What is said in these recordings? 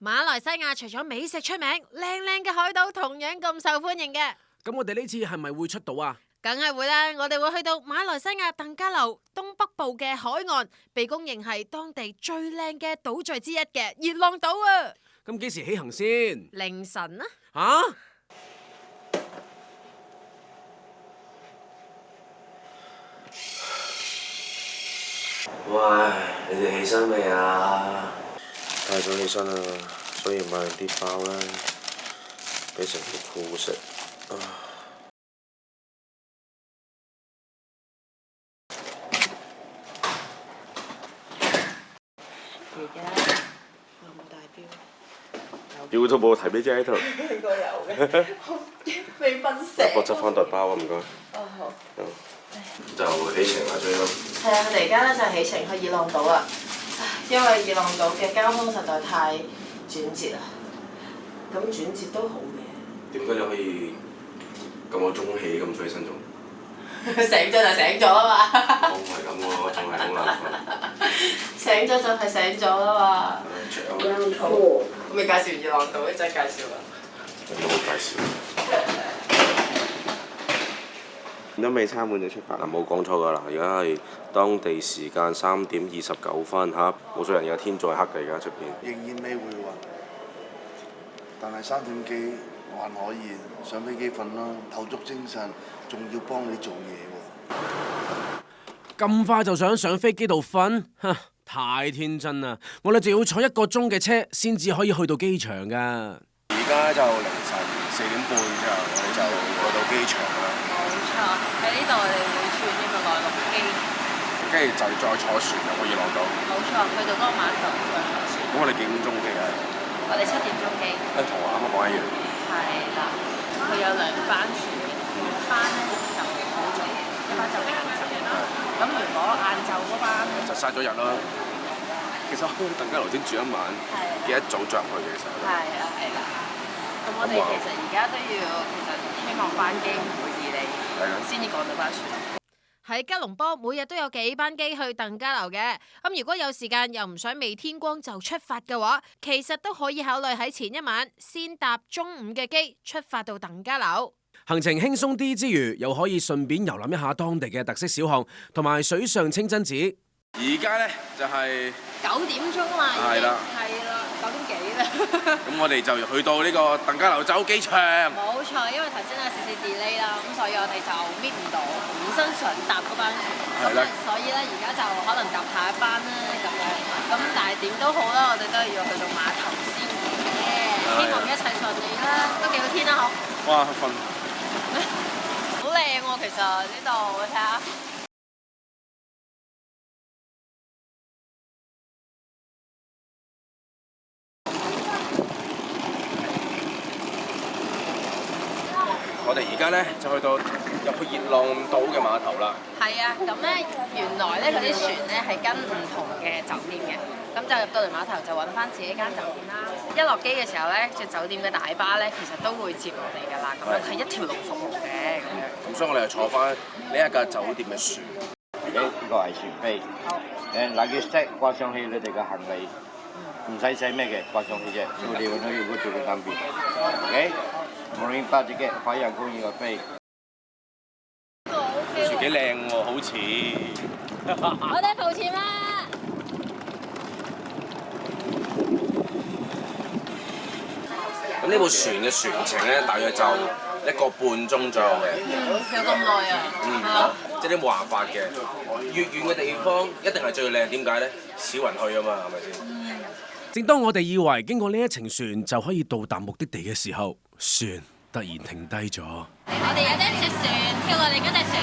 馬來西亞除咗美食出名，靚靚嘅海島同樣咁受歡迎嘅。咁我哋呢次係咪會出島啊？梗係會啦，我哋會去到馬來西亞鄧加流東北部嘅海岸，被公認係當地最靚嘅島嶼之一嘅熱浪島啊！咁幾時起行先？凌晨啊！吓？喂，你哋起身未啊？太早起身啦，所以買啲包啦，俾成條褲食。而家有冇帶錶YouTube 冇睇咩啫喺度。應該有嘅，未瞓醒。我執翻袋包啊，唔該。哦好。就起程啦，追咯。係啊，我哋而家咧就起程去熱浪島啦。因為熱浪島嘅交通實在太轉折啦。咁轉折都好嘅。點解你可以咁個鐘起咁早起身做？醒咗就醒咗啦嘛。我唔係咁喎，仲係好眼瞓。醒咗就係醒咗啦嘛。好，未介紹完熱浪島，真係介紹啦。有冇介紹？都未參滿就出發啦，冇講錯㗎啦！而家係當地時間3點29分嚇，冇錯人而家天再黑嘅而家出邊。仍然未回魂，但係3點幾還可以上飛機瞓啦，透足精神，仲要幫你做嘢喎。咁快就想上飛機度瞓？哼，太天真啦！我哋就要坐1個鐘嘅車先至可以去到機場㗎。而家就凌晨4點半之後，我哋就去到機場啦。冇錯，喺呢度我哋會轉呢個內陸機，跟住就再坐船入去熱浪島。冇錯，去到嗰個碼頭再坐船。咁我哋幾點鐘機啊？我哋7點鐘機。同我啱啱講一樣。係啦，佢有2班船嘅，一班咧就好早，一班就晏晝嘅啦。咁如果晏晝嗰班就嘥咗日啦。其實我鄧家樓先住1晚，幾一早着入去嘅其實。係啦係啦。咁我哋其實而家都要，其實希望班機唔會易嚟，先至趕到班船。喺吉隆坡每日都有幾班機去鄧加流嘅，咁如果有時間又唔想未天光就出發嘅話，其實都可以考慮喺前一晚先搭中午嘅機出發到鄧加流。行程輕鬆啲之餘，又可以順便遊覽一下當地嘅特色小巷同埋水上清真寺。而家咧就係9點鐘啦，已經係啦，9點幾啦。咁我哋就去到呢個鄧加流洲機場。冇錯，因為頭先有少少 delay 啦，咁所以我哋就搣唔到，本身想搭嗰班船，咁啊，所以咧而家就可能搭下一班啦咁樣。咁但係點都好啦，我哋都係要去到碼頭先嘅，希望一切順利啦，都幾好天啦嗬。哇，瞓！好靚喎，其實呢度你睇下。我哋而家咧就去到入去熱浪島嘅碼頭啦。係啊，咁咧原來咧嗰啲船咧係跟唔同嘅酒店嘅，咁就入到嚟碼頭就揾翻自己間酒店啦。一落機嘅時候咧，隻酒店嘅大巴咧其實都會接我哋㗎啦，咁樣係一條龍服務嘅咁樣。咁所以我哋就坐翻呢一架酒店嘅船。呢個係船飛。好。luggage tag 掛上去你哋嘅行李，唔使寫咩嘅，掛上去啫。我哋揾到要嗰條嘅單邊。OK。Marine Party 嘅海洋公園嘅飛。船幾靚喎，好似。我哋浮潛啦！咁呢部船嘅船程咧，大約就1個半鐘左右嘅。有咁耐啊！即係啲冇辦法嘅。越遠嘅地方一定係最靚，點解咧？少人去啊嘛，係咪先？正當我哋以為經過呢一程船就可以到達目的地嘅時候，船突然停低咗。我哋有隻船跳落嚟嗰隻船，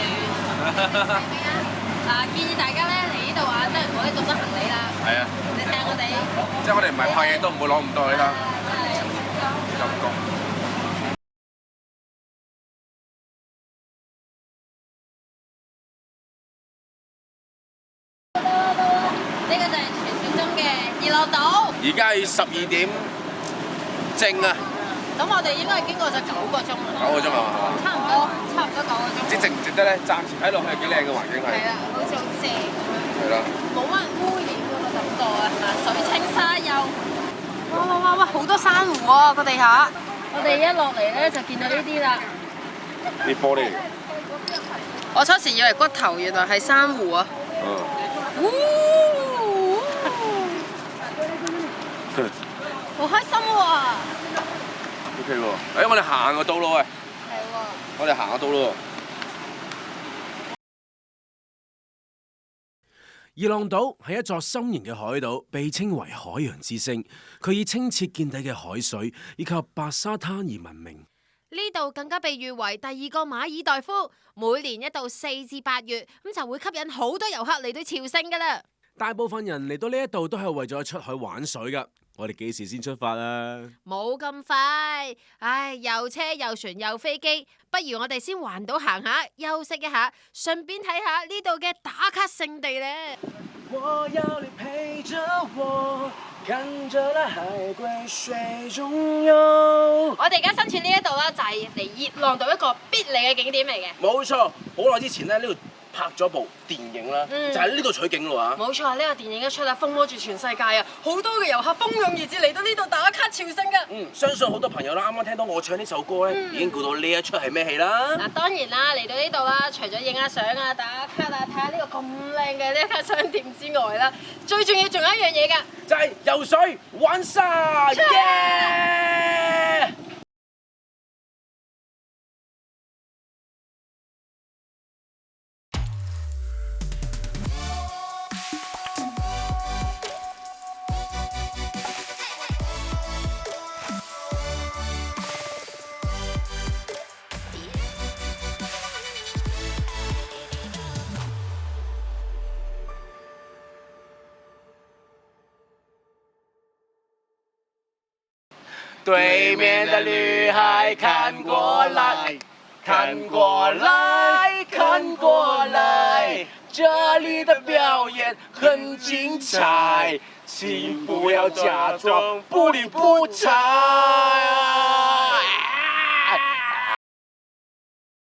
建議大家咧嚟呢度玩都唔好攞咁多行李啦。係啊。你睇我哋，即係我哋唔係拍嘢都唔會攞咁多你啦。感覺。呢個就係傳説中嘅熱浪島。而家係12點正啊！咁我哋應該係經過咗9個鐘啦。9個鐘啊嘛？差唔多9個鐘。即值唔值得咧？暫時睇落去係幾靚嘅環境係。係啦，好似好正咁樣。係啦。冇乜污染嗰個感覺啊，係嘛？水清沙幼。哇！哇！好多珊瑚啊個地下。我哋一落嚟咧就見到呢啲啦。啲玻璃嚟。我初時以為骨頭，原來係珊瑚啊。好開心喎！OK 喎，我哋行個道路喂。係喎。我哋行個道路。熱浪島係一座心形嘅海島，被稱為海洋之星。佢以清澈見底嘅海水以及白沙灘而聞名。呢度更加被譽為第二個馬爾代夫。每年一到4至8月，咁就會吸引好多遊客嚟到朝聖噶啦。大部分人嚟到呢一度都係為咗出海玩水噶。我哋幾時先出發啊？冇咁快，唉，又車又船又飛機，不如我哋先環島行下，休息一下，順便睇下呢度嘅打卡勝地咧。我要你陪着我，看着那海龜水中游。我哋而家身處呢一度啦，就係嚟熱浪島一個必嚟嘅景點嚟嘅。冇錯，好耐之前咧呢度拍咗部電影啦，就喺呢度取景咯喎。冇錯，呢個電影一出啦，風靡住全世界啊！好多嘅遊客蜂擁而至嚟到呢度打卡朝聖噶。相信好多朋友啦，啱啱聽到我唱呢首歌咧，已經估到呢一出係咩戲啦。嗱，當然啦，嚟到呢度啦，除咗影下相啊、打卡啊、睇下呢個咁靚嘅呢一間商店之外啦，最重要仲有一樣嘢㗎，就係游水玩沙耶！對面的女孩看過來，看過來，看過來，這裏的表演很精彩，請不要假裝不理不睬。